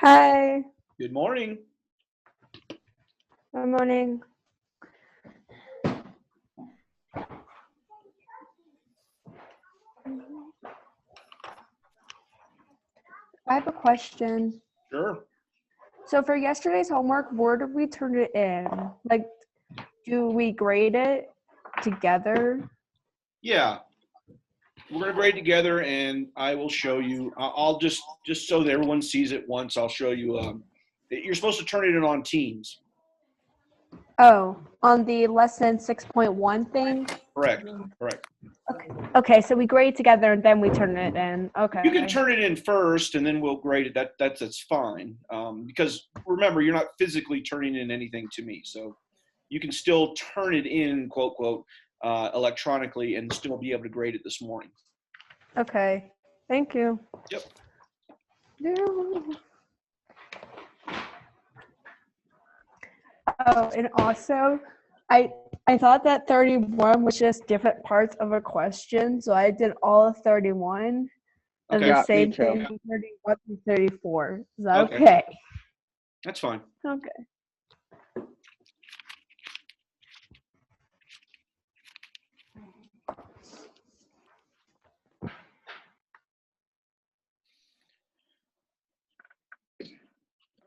Hi, Good morning. good morning. I have a question. Sure. So for yesterday's homework, where did we turn it in? Like, do we grade it together? Yeah, we're gonna grade together, and I will show you. I'll just so that everyone sees it once. I'll show you. You're supposed to turn it in on Teams. Oh, on the lesson 6.1 thing? Correct. Correct. Okay, so we grade together and then we turn it in. You can Okay. turn it in first, and then we'll grade it. That's fine. Because remember, you're not physically turning in anything to me, so you can still turn it in, quote quote, electronically, and still be able to grade it this morning. Okay. Thank you. Yep. Oh, and also, I I thought that 31 was just different parts of a question, so I did all of 31 and Okay. the Yeah, me same too. thing from 31 to 34. Is that Okay. okay? That's fine. Okay.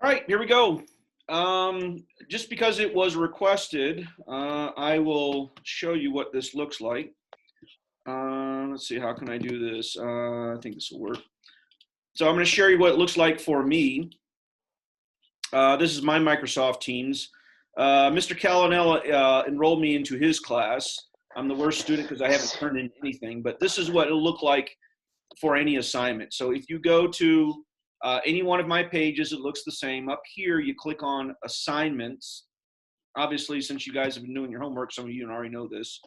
All right, here we go. Just because it was requested, I will show you what this looks like. Let's see, how can I do this? I think this will work. So I'm going to share you what it looks like for me. This is my Microsoft Teams. Mr. Calanella enrolled me into his class. I'm the worst student because I haven't turned in anything, but this is what it'll look like for any assignment. So if you go to any one of my pages, it looks the same. Up here, you click on assignments. Obviously, since you guys have been doing your homework, some of you already know this.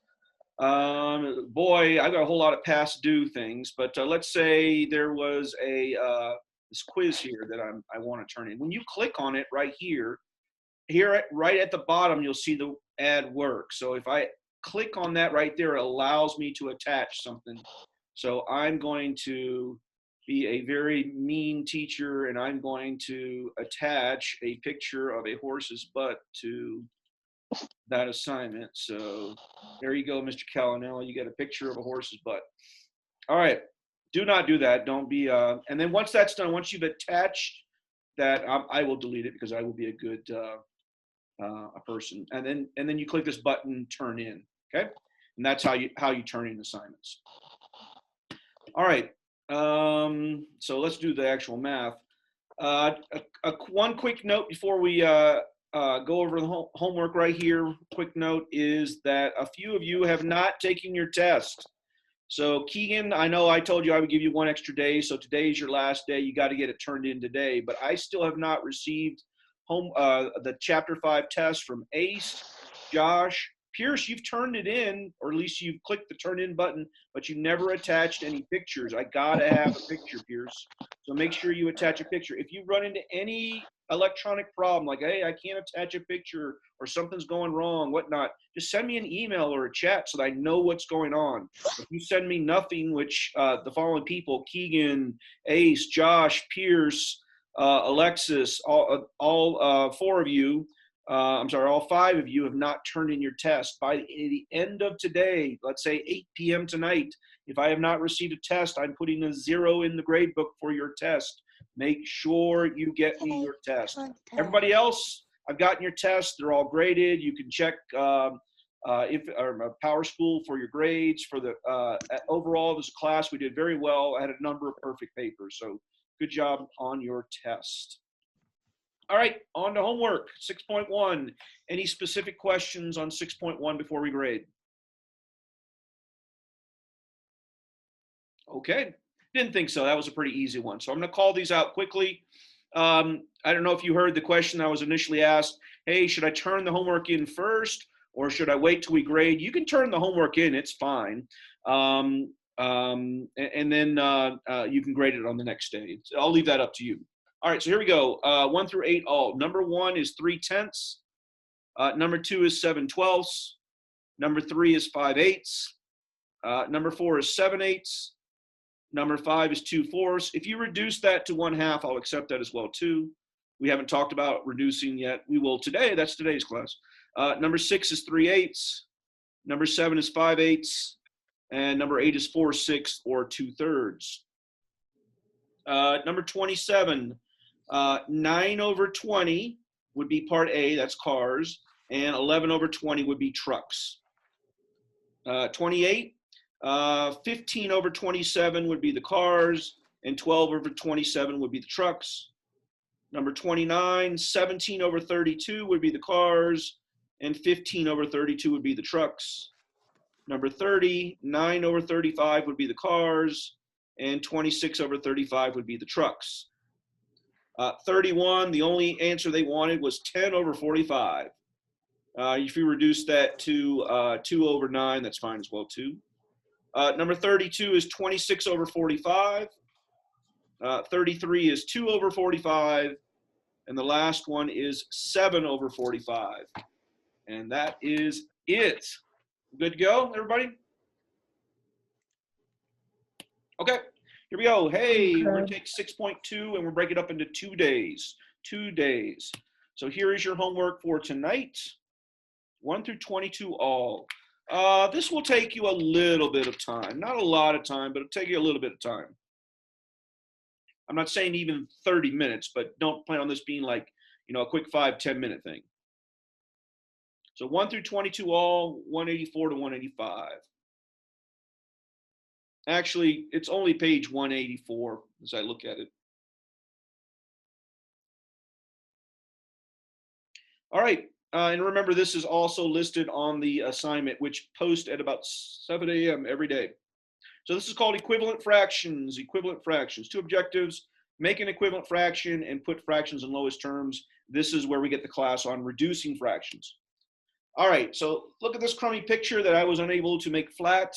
Boy, I've got a whole lot of past due things, but let's say there was this quiz here that I want to turn in. When you click on it right here, right at the bottom, you'll see the add work. So if I click on that right there, it allows me to attach something. So I'm going to be a very mean teacher, and I'm going to attach a picture of a horse's butt to that assignment. So there you go, Mr. Calanelli. You got a picture of a horse's butt. All right. Do not do that. Don't be. And then once that's done, once you've attached that, I will delete it because I will be a good a person. And then you click this button, turn in. Okay. And that's how you turn in assignments. All right. So let's do the actual math. One quick note before we go over the homework right here. Quick note is that a few of you have not taken your test. So Keegan, I know I told you I would give you one extra day. So today is your last day. You got to get it turned in today. But I still have not received the Chapter 5 test from Ace, Josh, Pierce. You've turned it in, or at least you've clicked the turn in button, but you never attached any pictures. I got to have a picture, Pierce. So make sure you attach a picture. If you run into any electronic problem, like, hey, I can't attach a picture or something's going wrong, whatnot, just send me an email or a chat so that I know what's going on. If you send me nothing, which the following people, Keegan, Ace, Josh, Pierce, Alexis, all four of you, all five of you have not turned in your test. By the end of today, let's say 8 p.m. tonight, if I have not received a test, I'm putting a 0 in the grade book for your test. Make sure you get me your test. Everybody else, I've gotten your tests. They're all graded. You can check if Power School for your grades. For the overall, as a class, we did very well. I had a number of perfect papers. So good job on your test. All right, on to homework, 6.1. Any specific questions on 6.1 before we grade? Okay, didn't think so. That was a pretty easy one. So I'm going to call these out quickly. I don't know if you heard the question I was initially asked. Hey, should I turn the homework in first or should I wait till we grade? You can turn the homework in. It's fine. And then you can grade it on the next day. I'll leave that up to you. All right, so here we go. 1 through 8 all. Number 1 is 3/10. Number 2 is 7/12. Number 3 is 5/8. Number 4 is 7/8. Number 5 is 2/4. If you reduce that to 1/2, I'll accept that as well too. We haven't talked about reducing yet. We will today. That's today's class. Number 6 is 3/8. Number 7 is 5/8. And number 8 is 4/6 or 2/3. Number 27, 9/20 would be part A, that's cars, and 11/20 would be trucks. 28, 15/27 would be the cars, and 12/27 would be the trucks. Number 29, 17/32 would be the cars, and 15/32 would be the trucks. Number 30, 9/35 would be the cars, and 26/35 would be the trucks. 31, the only answer they wanted was 10/45. If you reduce that to 2/9, that's fine as well too. Number 32 is 26/45. 33 is 2/45. And the last one is 7/45. And that is it. Good to go, everybody? Okay, here we go. Hey, we're gonna take 6.2 and we'll break it up into 2 days. 2 days. So here is your homework for tonight. 1 through 22 all. This will take you a little bit of time. Not a lot of time, but it'll take you a little bit of time. I'm not saying even 30 minutes, but don't plan on this being like, a quick 5-10 minute thing. So 1 through 22 all, 184 to 185. Actually, it's only page 184 as I look at it. All right, and remember this is also listed on the assignment, which posts at about 7 a.m. every day. So this is called equivalent fractions, equivalent fractions. 2 objectives, make an equivalent fraction and put fractions in lowest terms. This is where we get the class on reducing fractions. All right, so look at this crummy picture that I was unable to make flat.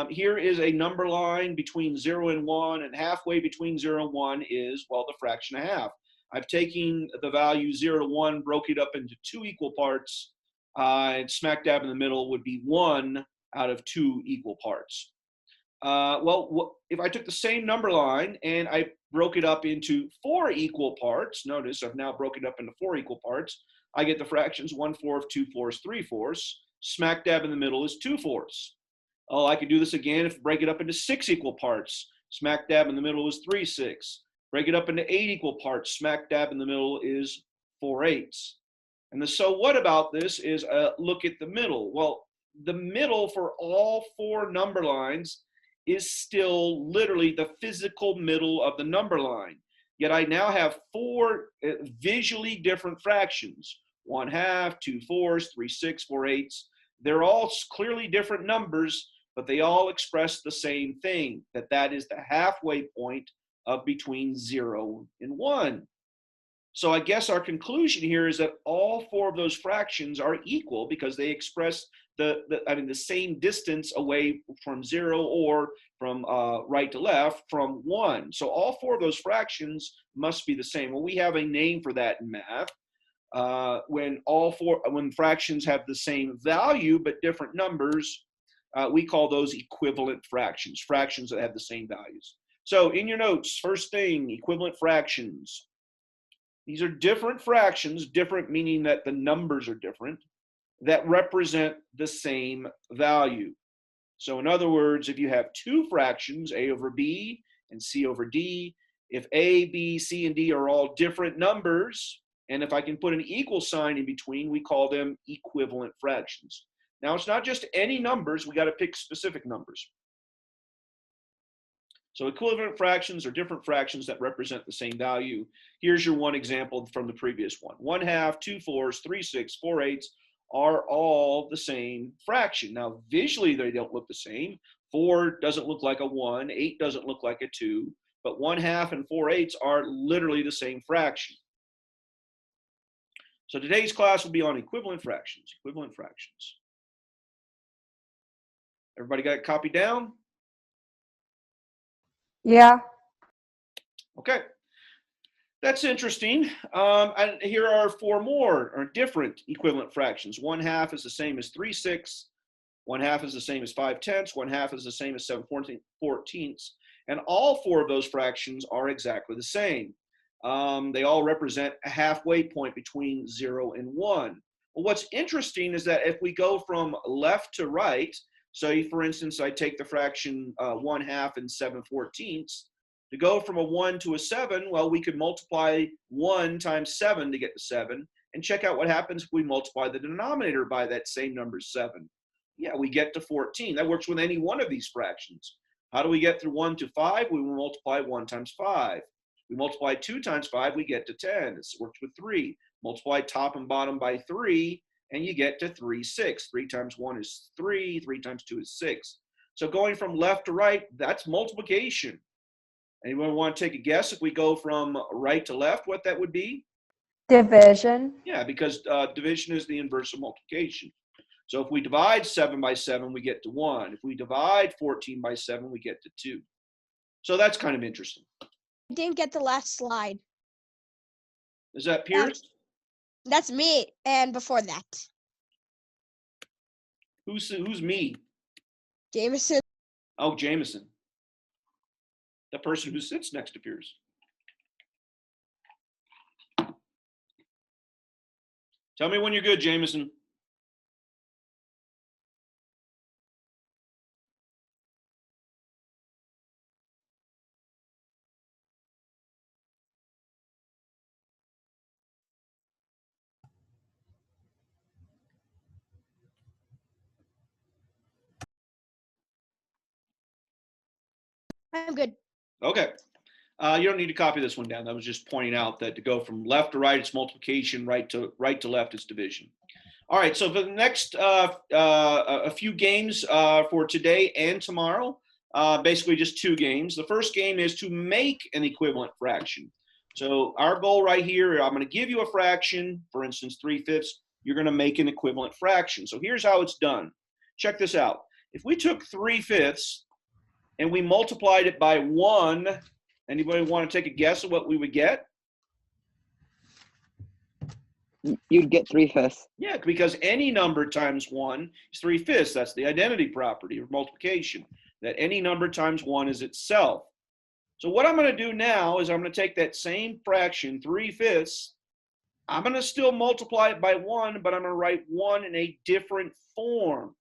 Here is a number line between 0 and 1, and halfway between 0 and 1 is, well, the fraction of half. I've taken the value 0 to 1, broke it up into 2 equal parts, and smack dab in the middle would be 1 out of 2 equal parts. If I took the same number line and I broke it up into 4 equal parts, notice I've now broken it up into 4 equal parts, I get the fractions 1/4, 2/4, 3/4. Smack dab in the middle is 2/4. Oh, I could do this again if I break it up into 6 equal parts. Smack dab in the middle is 3/6. Break it up into 8 equal parts. Smack dab in the middle is 4/8. And the so what about this is look at the middle. Well, the middle for all 4 number lines is still literally the physical middle of the number line. Yet I now have 4 visually different fractions. 1/2, 2/4, 3/6, 4/8. They're all clearly different numbers, but they all express the same thing, that is the halfway point of between 0 and 1. So I guess our conclusion here is that all 4 of those fractions are equal because they express the same distance away from 0 or from right to left from 1. So all 4 of those fractions must be the same. Well, we have a name for that in math. When fractions have the same value but different numbers, we call those equivalent fractions, fractions that have the same values. So in your notes, first thing, equivalent fractions. These are different fractions, different meaning that the numbers are different, that represent the same value. So in other words, if you have 2 fractions, a over b and c over d, if a, b, c, and d are all different numbers, and if I can put an equal sign in between, we call them equivalent fractions. Now, it's not just any numbers, we got to pick specific numbers. So equivalent fractions are different fractions that represent the same value. Here's your one example from the previous one. 1/2, 2/4, 3/6, 4/8 are all the same fraction. Now, visually, they don't look the same. 4 doesn't look like a 1, 8 doesn't look like a 2, but 1/2 and 4/8 are literally the same fraction. So today's class will be on equivalent fractions, equivalent fractions. Everybody got it copied down? Yeah. Okay. That's interesting. And here are 4 more or different equivalent fractions. 1/2 is the same as 3/6. 1/2 is the same as 5/10. 1/2 is the same as 7/14. And all 4 of those fractions are exactly the same. They all represent a halfway point between 0 and 1. Well, what's interesting is that if we go from left to right, so for instance, I take the fraction 1/2 and 7/14. To go from a 1 to a 7, well, we could multiply 1 times 7 to get to 7, and check out what happens if we multiply the denominator by that same number 7. Yeah, we get to 14. That works with any one of these fractions. How do we get through 1 to 5? We will multiply 1 times 5. We multiply 2 times 5, we get to 10. It works with 3. Multiply top and bottom by 3, and you get to 3, 6. 3 times 1 is 3. 3 times 2 is 6. So going from left to right, that's multiplication. Anyone want to take a guess if we go from right to left, what that would be? Division. Yeah, because division is the inverse of multiplication. So if we divide 7 by 7, we get to 1. If we divide 14 by 7, we get to 2. So that's kind of interesting. I didn't get the last slide. Is that Pierce? That's me. And before that, Who's me? Jameson. Oh, Jameson. The person who sits next to Pierce. Tell me when you're good, Jameson. I'm good. Okay. You don't need to copy this one down. I was just pointing out that to go from left to right, it's multiplication. Right to left, it's division. All right. So for the next a few games for today and tomorrow, basically just 2 games. The first game is to make an equivalent fraction. So our goal right here, I'm going to give you a fraction, for instance, 3/5. You're going to make an equivalent fraction. So here's how it's done. Check this out. If we took 3/5 and we multiplied it by 1, anybody want to take a guess of what we would get? You'd get 3/5. Yeah, because any number times 1 is 3/5. That's the identity property of multiplication, that any number times 1 is itself. So what I'm going to do now is I'm going to take that same fraction, 3/5. I'm going to still multiply it by 1, but I'm going to write 1 in a different form.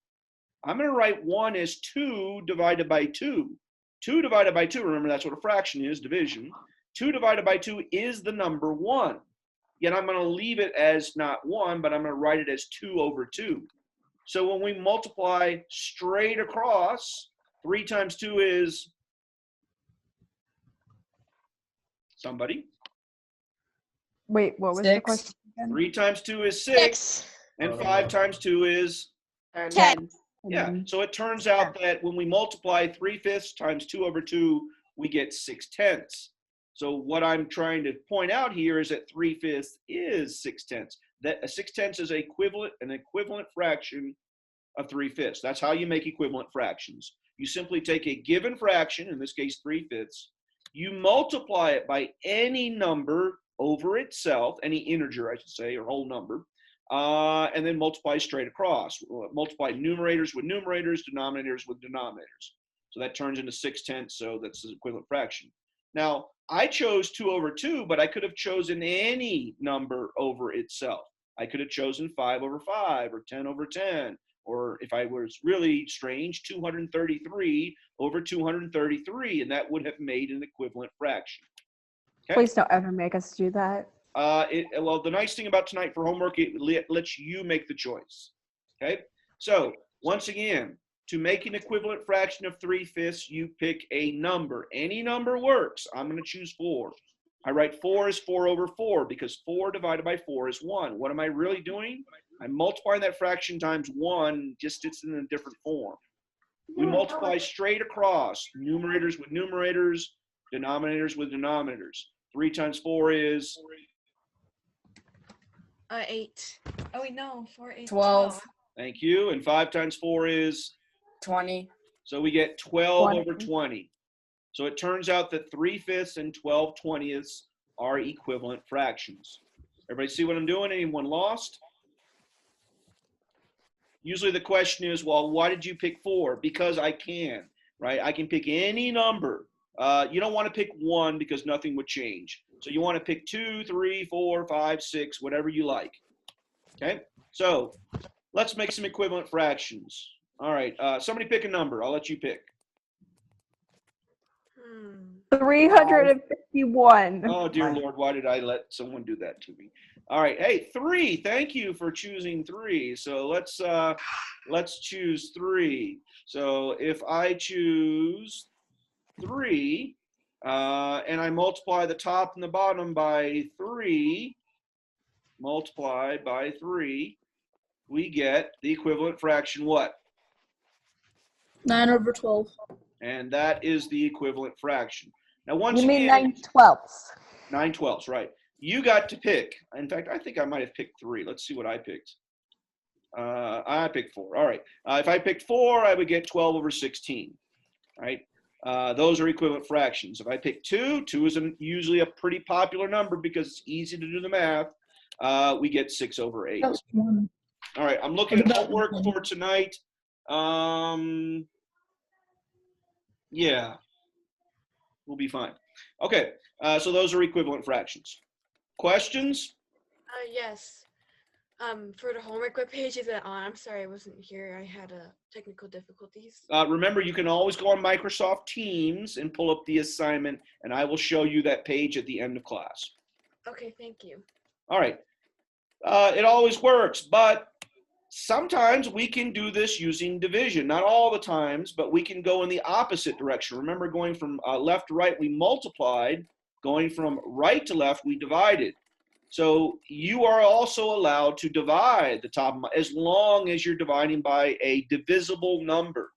I'm going to write 1 as 2 divided by 2. 2 divided by 2, remember that's what a fraction is, division. 2 divided by 2 is the number 1. Yet I'm going to leave it as not 1, but I'm going to write it as 2 over 2. So when we multiply straight across, 3 times 2 is, somebody? Wait, what was the 6. question again? 3 times 2 is 6, and 5 times 2 is, 10. yeah. So it turns out that when we multiply 3/5 times 2 over 2, we get 6/10. So what I'm trying to point out here is that 3/5 is 6/10. That a 6/10 is an equivalent fraction of 3/5. That's how you make equivalent fractions. You simply take a given fraction, in this case 3/5, you multiply it by any number over itself, any integer, I should say, or whole number, and then multiply straight across. Multiply numerators with numerators, denominators with denominators. So that turns into 6/10, so that's the equivalent fraction. Now, I chose 2 over 2, but I could have chosen any number over itself. I could have chosen 5 over 5, or 10 over 10, or if I was really strange, 233 over 233, and that would have made an equivalent fraction. Okay? Please don't ever make us do that. Well, the nice thing about tonight for homework, it lets you make the choice. Okay, so once again, to make an equivalent fraction of 3/5, you pick a number. Any number works. I'm going to choose 4. I write 4 as 4 over 4 because 4 divided by 4 is 1. What am I really doing? I'm multiplying that fraction times 1, just it's in a different form. We multiply straight across, numerators with numerators, denominators with denominators. 3 times 4 is 8. Oh wait, no, 4, 8, 12. Thank you. And 5 times 4 is? 20. So we get 12 20. over 20. So it turns out that 3/5 and 12/20 are equivalent fractions. Everybody see what I'm doing? Anyone lost? Usually the question is, well, why did you pick 4? Because I can, right? I can pick any number. You don't want to pick 1 because nothing would change. So you want to pick 2, 3, 4, 5, 6, whatever you like. Okay, so let's make some equivalent fractions. All right, somebody pick a number. I'll let you pick. 351. Oh, dear Lord, why did I let someone do that to me? All right, hey, 3. Thank you for choosing 3. So let's choose 3. So if I choose 3, and I multiply the top and the bottom by 3, multiplied by 3, we get the equivalent fraction what? 9/12. And that is the equivalent fraction. Now, once You mean again, 9/12. 9/12, right. You got to pick. In fact, I think I might have picked 3. Let's see what I picked. I picked 4. All right. If I picked 4, I would get 12/16. Right? Those are equivalent fractions. If I pick 2, 2 is usually a pretty popular number because it's easy to do the math. We get 6/8. That was 1. All right. I'm looking at homework for tonight. Yeah. We'll be fine. Okay. So those are equivalent fractions. Questions? Yes. For the homework webpage, is it on? I'm sorry, I wasn't here. I had technical difficulties. Remember, you can always go on Microsoft Teams and pull up the assignment, and I will show you that page at the end of class. Okay, thank you. All right. It always works, but sometimes we can do this using division. Not all the times, but we can go in the opposite direction. Remember, going from left to right, we multiplied. Going from right to left, we divided. So you are also allowed to divide the top as long as you're dividing by a divisible number.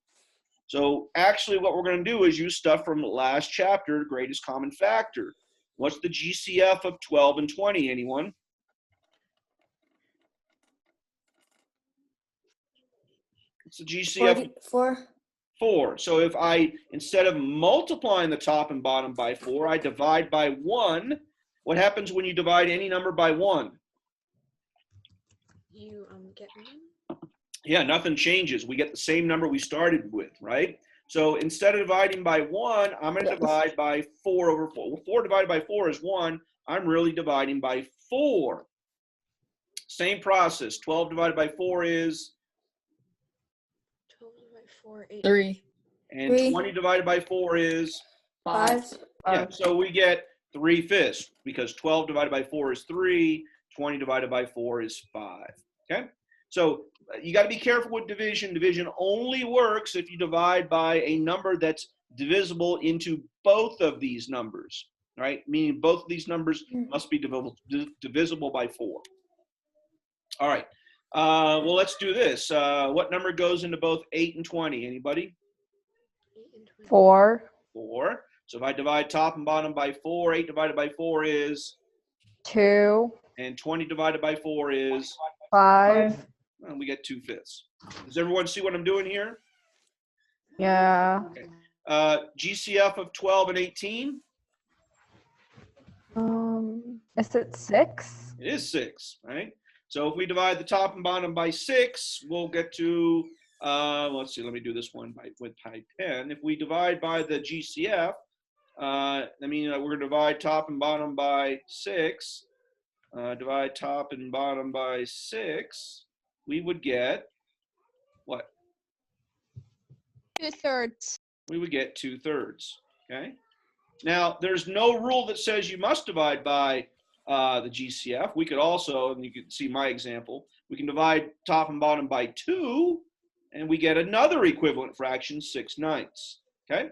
So actually what we're going to do is use stuff from the last chapter, greatest common factor. What's the GCF of 12 and 20? Anyone? What's the GCF? 4. 4. So if I, instead of multiplying the top and bottom by 4, I divide by 1. What happens when you divide any number by 1? You get me? Yeah, nothing changes. We get the same number we started with, right? So instead of dividing by 1, I'm going to divide by 4/4. Well, 4 divided by 4 is 1. I'm really dividing by 4. Same process. 12 divided by 4 is? 12 by 4, 8. 3. And 3. 20 divided by 4 is? 5. Yeah, so we get 3/5 because 12 divided by 4 is 3. 20 divided by 4 is 5. Okay? So you got to be careful with division. Division only works if you divide by a number that's divisible into both of these numbers, right? Meaning both of these numbers must be divisible by 4. All right. Well, let's do this. What number goes into both 8 and 20? Anybody? 8 and 20. 4. 4. So if I divide top and bottom by 4, 8 divided by 4 is? 2. And 20 divided by 4 is? 5. Well, we get 2/5. Does everyone see what I'm doing here? Yeah. GCF of 12 and 18? Is it 6? It is 6, right? So if we divide the top and bottom by 6, we'll get to, let's see, let me do this one with my pen. If we divide by the GCF, I mean, we're going to divide top and bottom by 6. Divide top and bottom by 6. We would get what? 2/3. We would get 2/3. Okay. Now, there's no rule that says you must divide by the GCF. We could also, and you can see my example, we can divide top and bottom by 2, and we get another equivalent fraction, 6/9. Okay.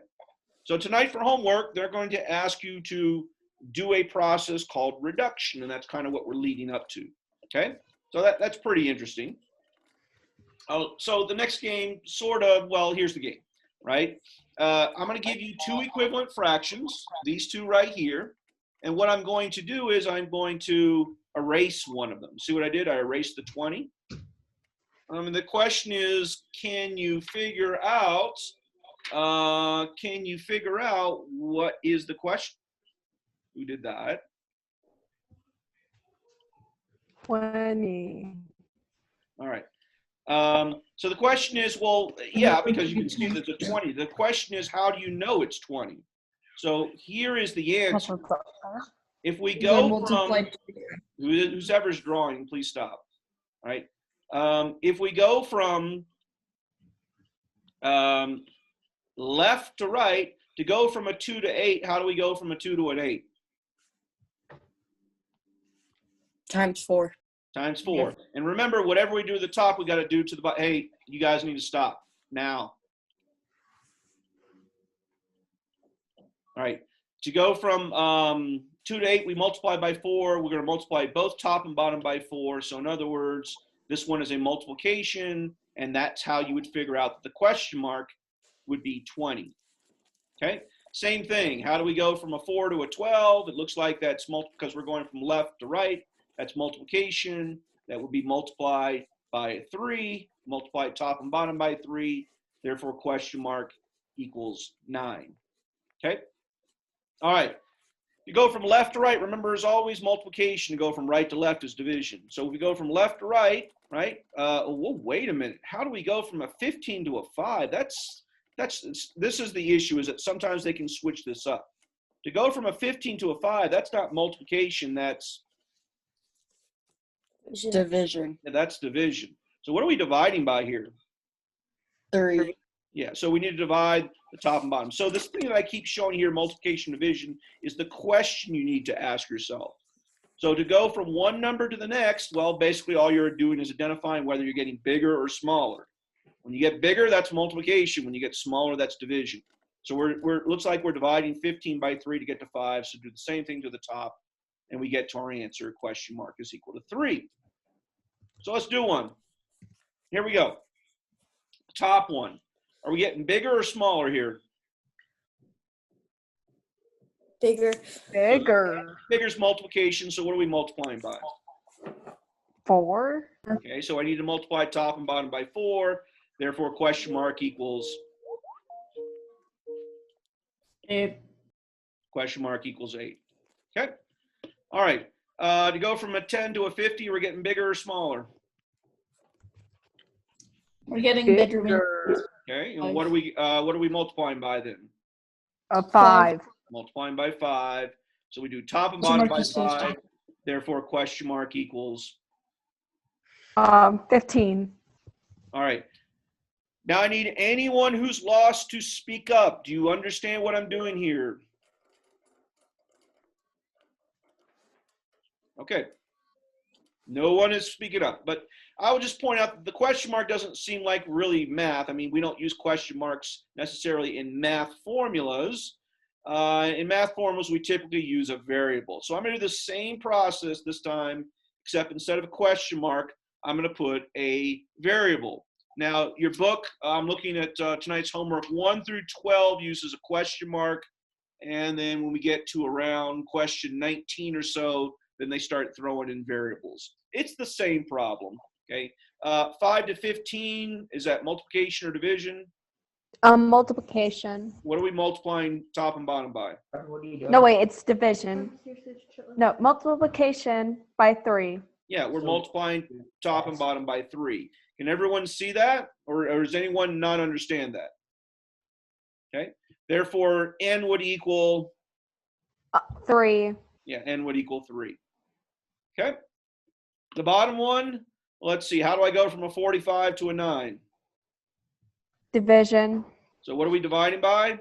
So tonight for homework, they're going to ask you to do a process called reduction, and that's kind of what we're leading up to. Okay. So that's pretty interesting. So the next game, sort of, well, here's the game, right? I'm going to give you 2 equivalent fractions, these 2 right here. And what I'm going to do is I'm going to erase one of them. See what I did? I erased the 20. And the question is, can you figure out what is the question? Who did that? 20. All right. So the question is, well, yeah, because you can see that the 20. The question is, how do you know it's 20? So here is the answer. If we Then go multiply from, whoever's drawing, please stop. All right. If we go from left to right, to go from a 2 to 8, how do we go from a 2 to an 8? times 4. Times 4. And remember, whatever we do at the top, we got to do to the bottom. Hey, you guys need to stop now. All right. To go from 2 to 8, we multiply by 4. We're going to multiply both top and bottom by 4. So in other words, this one is a multiplication, and that's how you would figure out that the question mark would be 20. Okay. Same thing. How do we go from a 4 to a 12? It looks like that's because we're going from left to right. That's multiplication. That would be multiplied by 3, multiply top and bottom by 3. Therefore, question mark equals 9. Okay. All right. You go from left to right. Remember, as always, multiplication. To go from right to left is division. So if we go from left to right, right? Well, wait a minute. How do we go from a 15 to a 5? This is the issue, is that sometimes they can switch this up. To go from a 15 to a 5, that's not multiplication. That's Division. division. So what are we dividing by here? 3. Yeah, so we need to divide the top and bottom. So this thing that I keep showing here, multiplication division, is the question you need to ask yourself. So to go from one number to the next, well, basically all you're doing is identifying whether you're getting bigger or smaller. When you get bigger, that's multiplication. When you get smaller, that's division. So it looks like we're dividing 15 by 3 to get to 5. So do the same thing to the top, and we get to our answer. Question mark is equal to 3. So let's do one. Here we go. Top one. Are we getting bigger or smaller here? Bigger. Bigger. Bigger is multiplication, so what are we multiplying by? 4. Okay, so I need to multiply top and bottom by 4. Therefore, question mark equals 8. question mark equals 8. Okay. All right. To go from a 10 to a 50, we're getting bigger or smaller? We're getting bigger. Okay. And what are we multiplying by then? A 5. Multiplying by 5. So we do top and Question bottom mark by equals 5. Therefore, question mark equals. 15. All right. Now I need anyone who's lost to speak up. Do you understand what I'm doing here? Okay. No one is speaking up, but I will just point out that the question mark doesn't seem like really math. I mean, we don't use question marks necessarily in math formulas. In math formulas, we typically use a variable. So I'm going to do the same process this time, except instead of a question mark, I'm going to put a variable. Now, your book, I'm looking at tonight's homework, 1 through 12 uses a question mark. And then when we get to around question 19 or so, then they start throwing in variables. It's the same problem, okay? 5 to 15, is that multiplication or division? Multiplication. What are we multiplying top and bottom by? No, wait, it's division. No, multiplication by 3. Yeah, we're multiplying top and bottom by 3. Can everyone see that? Or does anyone not understand that? Okay, therefore, n would equal? 3. Yeah, n would equal 3. Okay, the bottom one, let's see, how do I go from a 45 to a 9? Division. So what are we dividing by?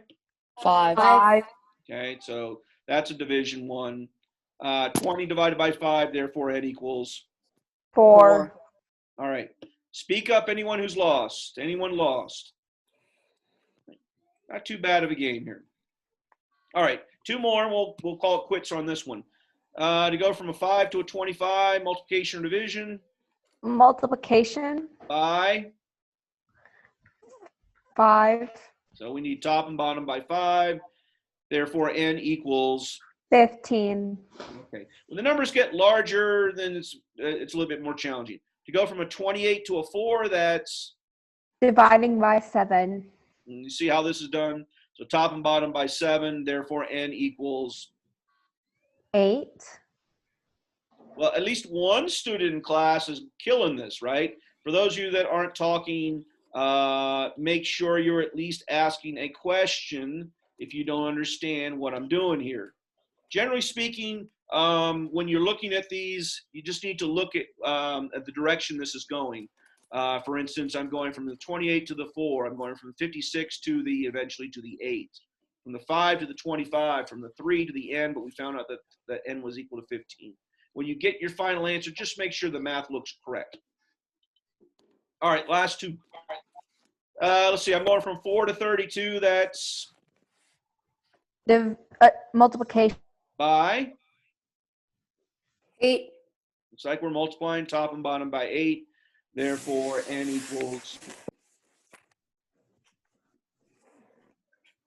5. 5. Okay, so that's a division 1. 20 divided by 5, therefore n equals? 4. All right, speak up, anyone who's lost. Anyone lost? Not too bad of a game here. All right, 2 more, and we'll call it quits on this one. To go from a 5 to a 25, multiplication or division? Multiplication By? 5. So we need top and bottom by 5. Therefore, n equals? 15. Okay. When the numbers get larger, then it's a little bit more challenging. To go from a 28 to a 4, that's? Dividing by 7. You see how this is done? So top and bottom by 7. Therefore, n equals? 8. Well, at least one student in class is killing this, right? For those of you that aren't talking, make sure you're at least asking a question if you don't understand what I'm doing here. Generally speaking, when you're looking at these, you just need to look at the direction this is going. For instance, I'm going from the 28 to the 4. I'm going from 56 to the eventually to the 8. From the 5 to the 25. From the 3 to the n, but we found out that the n was equal to 15. When you get your final answer, just make sure the math looks correct. All right, last two. Let's see, I'm going from 4 to 32. That's Multiplication. by, 8. looks like we're multiplying top and bottom by 8. Therefore, n equals,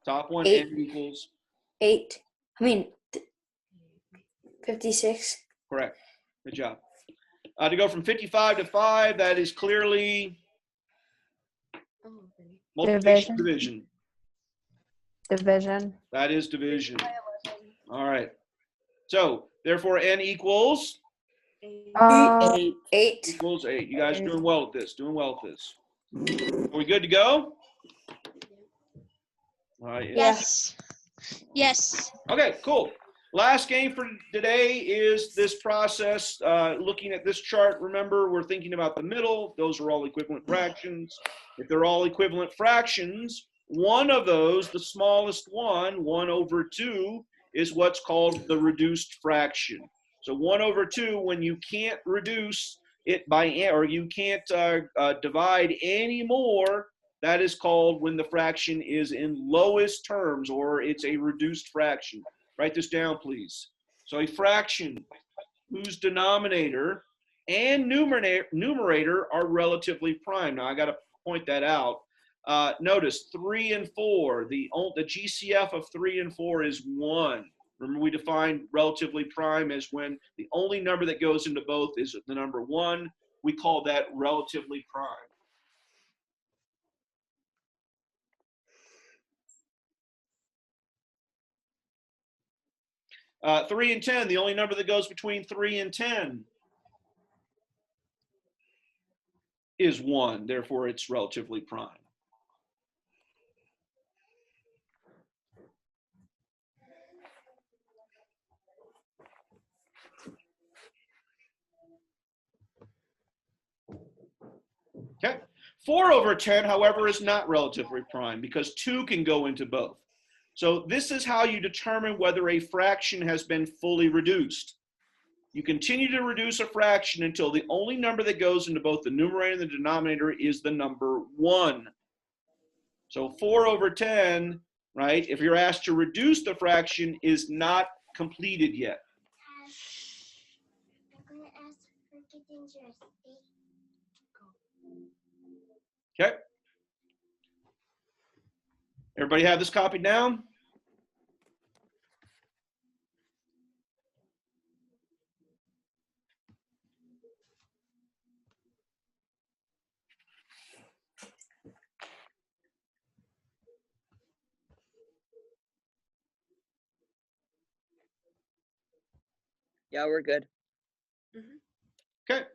top one, 8. n equals, 8. 56. correct. Good job. To go from 55 to 5, that is clearly Oh, okay. multiplication, division. Division. That is division. All right. So, therefore, n equals 8. 8. equals 8. You guys are doing well at this. Doing well at this. Are we good to go? All right. Yes. Yes. Okay, cool. Last game for today is this process. Looking at this chart, remember, we're thinking about the middle. Those are all equivalent fractions. If they're all equivalent fractions, one of those, the smallest one, 1 over 2, is what's called the reduced fraction. So 1 over 2, when you can't reduce it by, or you can't divide anymore, that is called when the fraction is in lowest terms, or it's a reduced fraction. Write this down, please. So a fraction whose denominator and numerator are relatively prime. Now, I got to point that out. Notice 3 and 4, the GCF of 3 and 4 is 1. Remember, we defined relatively prime as when the only number that goes into both is the number 1. We call that relatively prime. Uh, 3 and 10, the only number that goes between 3 and 10 is 1. Therefore, it's relatively prime. Okay. 4 over 10, however, is not relatively prime because 2 can go into both. So this is how you determine whether a fraction has been fully reduced. You continue to reduce a fraction until the only number that goes into both the numerator and the denominator is the number 1. So 4 over 10, right, if you're asked to reduce the fraction, is not completed yet. Okay. Everybody have this copied down? Yeah, we're good. Okay.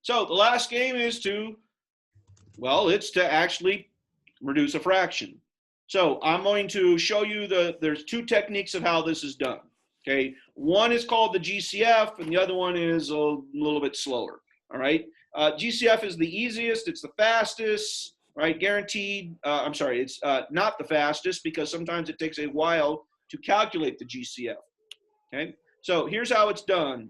So the last game is to, well, it's to actually reduce a fraction. So I'm going to show you there's 2 techniques of how this is done. Okay. One is called the GCF and the other one is a little bit slower. All right. GCF is the easiest. It's the fastest, right? Guaranteed. I'm sorry. It's not the fastest because sometimes it takes a while to calculate the GCF. Okay. So here's how it's done.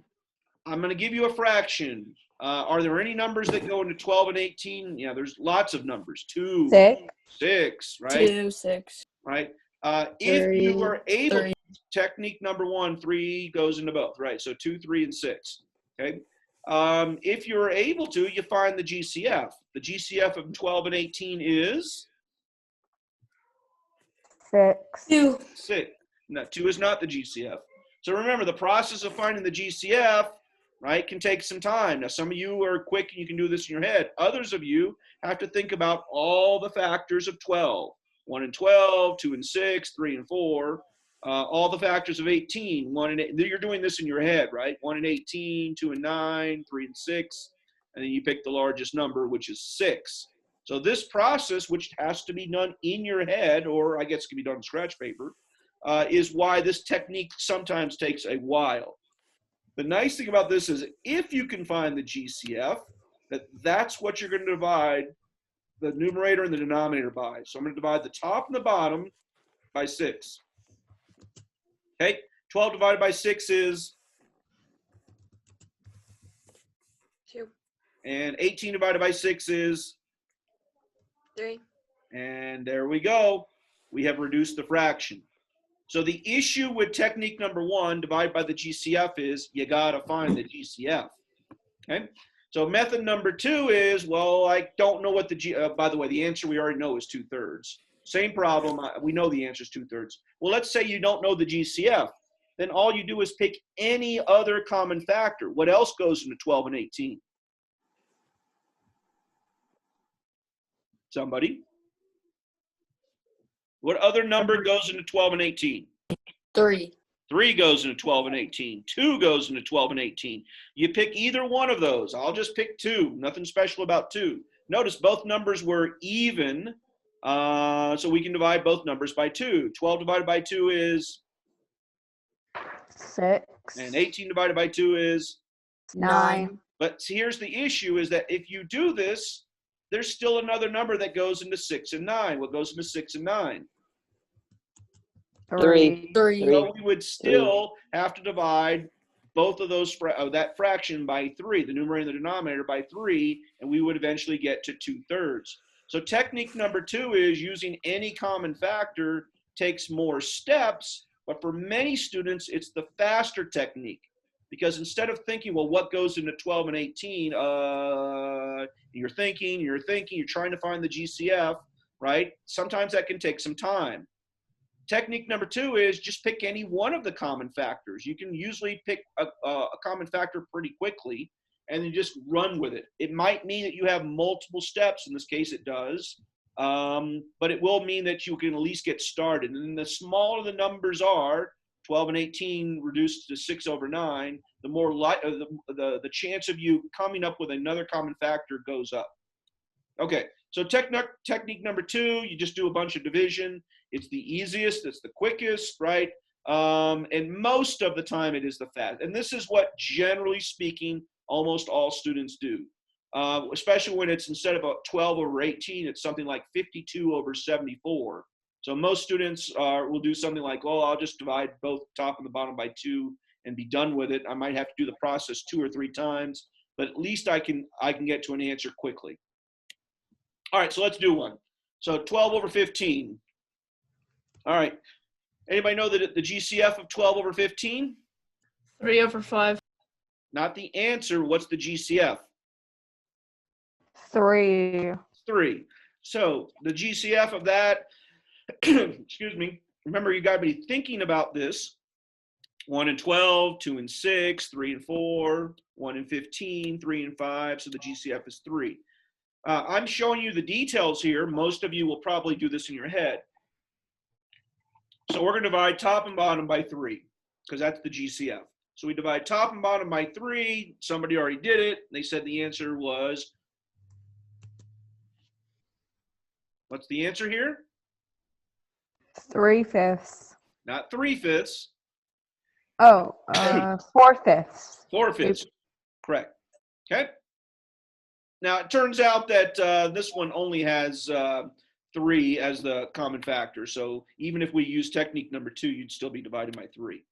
I'm going to give you a fraction. Are there any numbers that go into 12 and 18? Yeah, there's lots of numbers. 2, 6, right? 2, 6. Right. If you are able, 3. technique number 1, 3 goes into both, right? So 2, 3, and 6. Okay. If you're able to, you find the GCF. The GCF of 12 and 18 is 6. 2. 6. No, 2 is not the GCF. So remember, the process of finding the GCF, right, can take some time. Now, some of you are quick and you can do this in your head. Others of you have to think about all the factors of 12. 1 and 12, 2 and 6, 3 and 4, all the factors of 18, 1 and 8. You're doing this in your head, right? 1 and 18, 2 and 9, 3 and 6, and then you pick the largest number, which is 6. So this process, which has to be done in your head, or I guess can be done on scratch paper, is why this technique sometimes takes a while. The nice thing about this is if you can find the GCF, that's what you're going to divide the numerator and the denominator by. So I'm going to divide the top and the bottom by 6. Okay, 12 divided by 6 is, 2, and 18 divided by 6 is, 3. and there we go. We have reduced the fraction. So the issue with technique number 1, divide by the GCF, is you got to find the GCF. Okay. So method number 2 is, well, I don't know what the by the way, the answer we already know is 2/3. Same problem. We know the answer is 2/3. Well, let's say you don't know the GCF. Then all you do is pick any other common factor. What else goes into 12 and 18? Somebody? What other number goes into 12 and 18? 3. 3 goes into 12 and 18. 2 goes into 12 and 18. You pick either one of those. I'll just pick 2. Nothing special about 2. Notice both numbers were even, so we can divide both numbers by 2. 12 divided by 2 is, 6. and 18 divided by 2 is, 9. but see, here's the issue is that if you do this, there's still another number that goes into 6 and 9. What goes into 6 and 9? 3. 3. So we would still have to divide both of those that fraction by 3, the numerator and the denominator by 3, and we would eventually get to 2/3. So technique number 2 is using any common factor takes more steps, but for many students, it's the faster technique. Because instead of thinking, well, what goes into 12 and 18, you're thinking, you're trying to find the GCF, right? Sometimes that can take some time. Technique number 2 is just pick any one of the common factors. You can usually pick a common factor pretty quickly and then just run with it. It might mean that you have multiple steps. In this case, it does. But it will mean that you can at least get started. And the smaller the numbers are, 12 and 18 reduced to 6/9, the more the chance of you coming up with another common factor goes up. Okay, so technique number 2, you just do a bunch of division. It's the easiest, it's the quickest, right? And most of the time it is the fast. And this is what, generally speaking, almost all students do. Especially when it's instead of a 12/18, it's something like 52/74. So most students will do something like, oh, I'll just divide both top and the bottom by 2 and be done with it. I might have to do the process 2 or 3 times, but at least I can get to an answer quickly. All right, so let's do one. So 12/15. All right. Anybody know the GCF of 12/15? 3/5. Not the answer. What's the GCF? 3. 3. So the GCF of that, excuse me, remember you got to be thinking about this. 1 and 12, 2 and 6, 3 and 4, 1 and 15, 3 and 5. So the GCF is 3. I'm showing you the details here. Most of you will probably do this in your head. So we're going to divide top and bottom by 3 because that's the GCF. So we divide top and bottom by 3. Somebody already did it. They said the answer was, what's the answer here? 3/5. Not 3/5. Oh, 4/5. 4/5. Correct. Okay. Now it turns out that this one only has 3 as the common factor. So even if we use technique number 2, you'd still be divided by 3.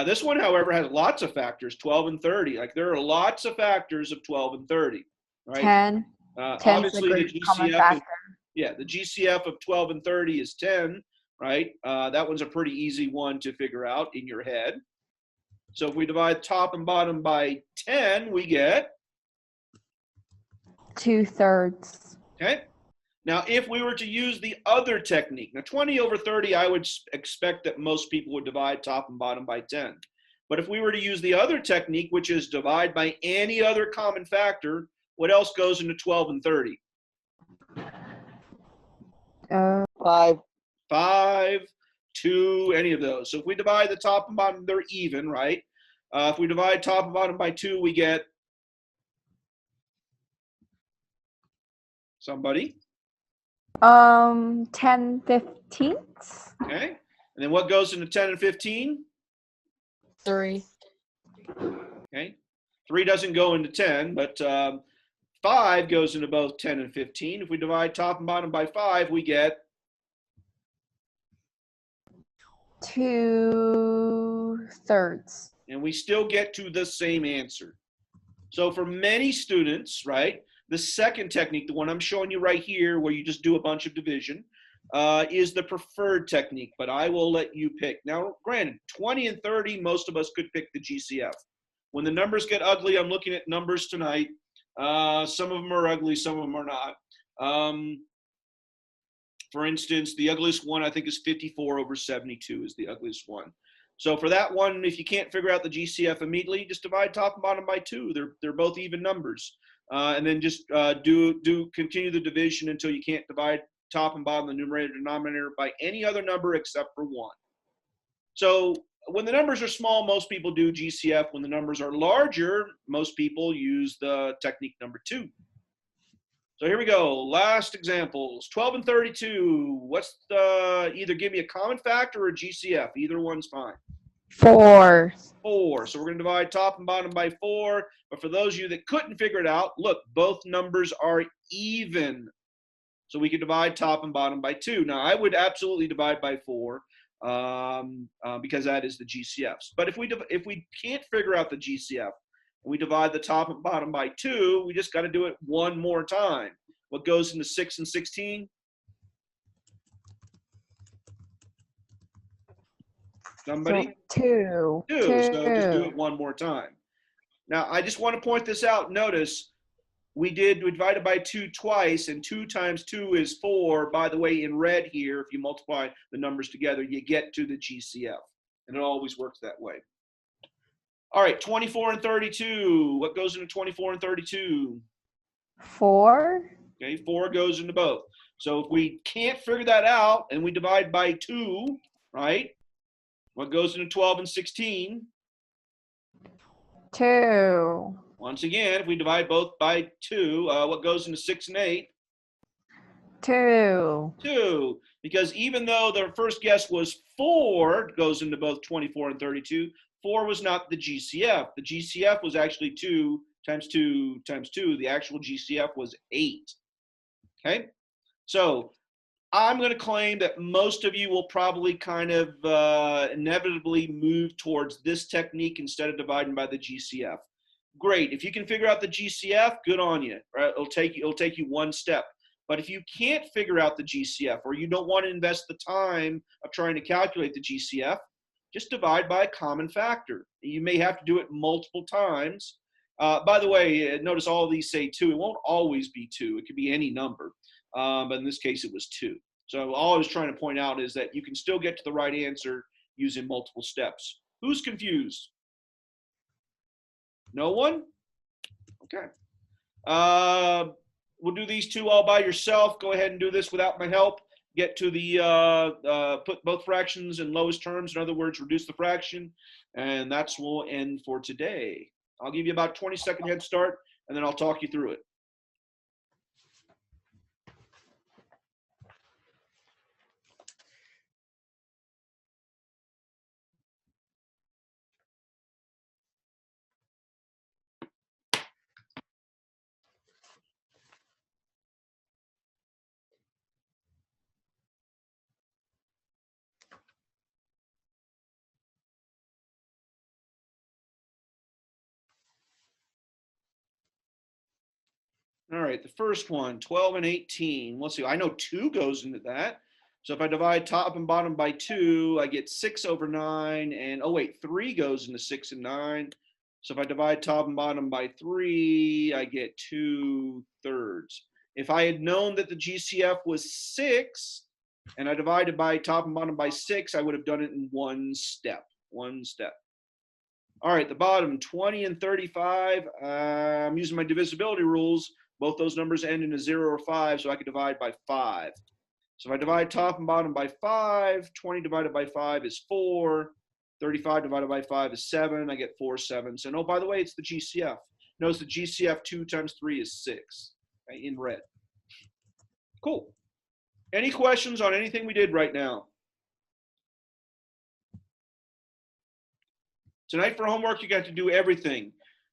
This one, however, has lots of factors, 12 and 30. Like there are lots of factors of 12 and 30. Right? 10. 10 Obviously, the GCF is, the GCF of 12 and 30 is 10, right? That one's a pretty easy one to figure out in your head. So if we divide top and bottom by 10, we get 2/3. Okay. Now, if we were to use the other technique, now 20/30, I would expect that most people would divide top and bottom by 10. But if we were to use the other technique, which is divide by any other common factor, what else goes into 12 and 30? 5. 5, 2, any of those. So if we divide the top and bottom, they're even, right? If we divide top and bottom by 2, we get somebody. 10/15. Okay. And then what goes into 10 and 15? 3. Okay, 3 doesn't go into 10, but 5 goes into both 10 and 15. If we divide top and bottom by 5, we get 2/3. and we still get to the same answer. So for many students, right, the second technique, the one I'm showing you right here, where you just do a bunch of division, is the preferred technique, but I will let you pick. Now, granted, 20 and 30, most of us could pick the GCF. When the numbers get ugly, I'm looking at numbers tonight. Some of them are ugly, some of them are not. For instance, the ugliest one I think is 54/72 is the ugliest one. So for that one, if you can't figure out the GCF immediately, just divide top and bottom by 2. They're both even numbers, and then just continue the division until you can't divide top and bottom, the numerator denominator, by any other number except for 1. So when the numbers are small, most people do GCF. When the numbers are larger, most people use the technique number 2. So here we go. Last examples. 12 and 32. What's the, either give me a common factor or a GCF. Either one's fine. 4. 4. So we're going to divide top and bottom by 4. But for those of you that couldn't figure it out, look, both numbers are even. So we could divide top and bottom by 2. Now, I would absolutely divide by 4 because that is the GCFs. But if we can't figure out the GCF, we divide the top and bottom by 2, we just got to do it one more time. What goes into 6 and 16? Somebody? So 2. 2. So just do it one more time. Now, I just want to point this out. Notice we divided by 2 twice, and 2 times 2 is 4. By the way, in red here, if you multiply the numbers together, you get to the GCF. And it always works that way. All right, 24 and 32. What goes into 24 and 32? 4. Okay, 4 goes into both. So if we can't figure that out and we divide by 2, right? What goes into 12 and 16? 2. Once again, if we divide both by 2, what goes into 6 and 8? 2. 2. Because even though the first guess was 4, goes into both 24 and 32, 4 was not the GCF. The GCF was actually 2 times 2 times 2. The actual GCF was 8. Okay? So I'm going to claim that most of you will probably kind of inevitably move towards this technique instead of dividing by the GCF. Great. If you can figure out the GCF, good on you. Right? It'll take you one step. But if you can't figure out the GCF, or you don't want to invest the time of trying to calculate the GCF, just divide by a common factor. You may have to do it multiple times. By the way, notice all of these say 2. It won't always be 2. It could be any number. But in this case, it was 2. So all I was trying to point out is that you can still get to the right answer using multiple steps. Who's confused? No one? Okay. We'll do these 2 all by yourself. Go ahead and do this without my help. Get to the put both fractions in lowest terms. In other words, reduce the fraction. And that's will end for today. I'll give you about a 20-second head start, and then I'll talk you through it. All right, the first one, 12 and 18. Let's see, I know 2 goes into that. So if I divide top and bottom by 2, I get 6/9. And, oh wait, 3 goes into 6 and 9. So if I divide top and bottom by 3, I get 2/3. If I had known that the GCF was 6, and I divided by top and bottom by 6, I would have done it in one step. All right, the bottom, 20 and 35. I'm using my divisibility rules. Both those numbers end in a 0 or 5, so I could divide by 5. So if I divide top and bottom by 5, 20 divided by 5 is 4. 35 divided by 5 is 7. I get 4/7. And oh, by the way, it's the GCF. Notice the GCF 2 times 3 is 6, okay, in red. Cool. Any questions on anything we did right now? Tonight for homework, you got to do everything.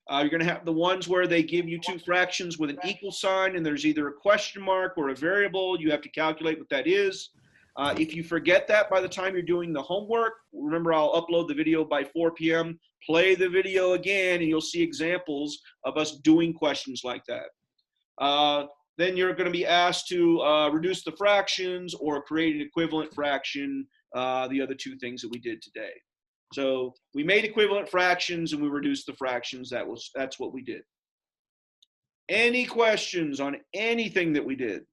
You're going to have the ones where they give you two fractions with an equal sign, and there's either a question mark or a variable. You have to calculate what that is. If you forget that by the time you're doing the homework, remember I'll upload the video by 4 p.m. Play the video again, and you'll see examples of us doing questions like that. Then you're going to be asked to reduce the fractions or create an equivalent fraction, the other two things that we did today. So we made equivalent fractions and we reduced the fractions. That's what we did. Any questions on anything that we did?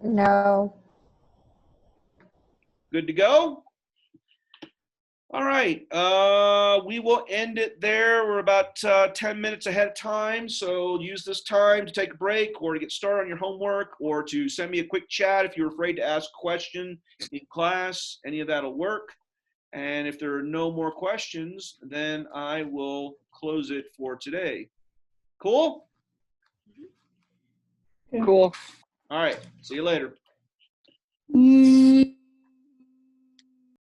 No. Good to go? All right, we will end it there. We're about 10 minutes ahead of time, so use this time to take a break or to get started on your homework or to send me a quick chat if you're afraid to ask a question in class. Any of that will work. And if there are no more questions, then I will close it for today. Cool? Cool. All right, see you later. Mm.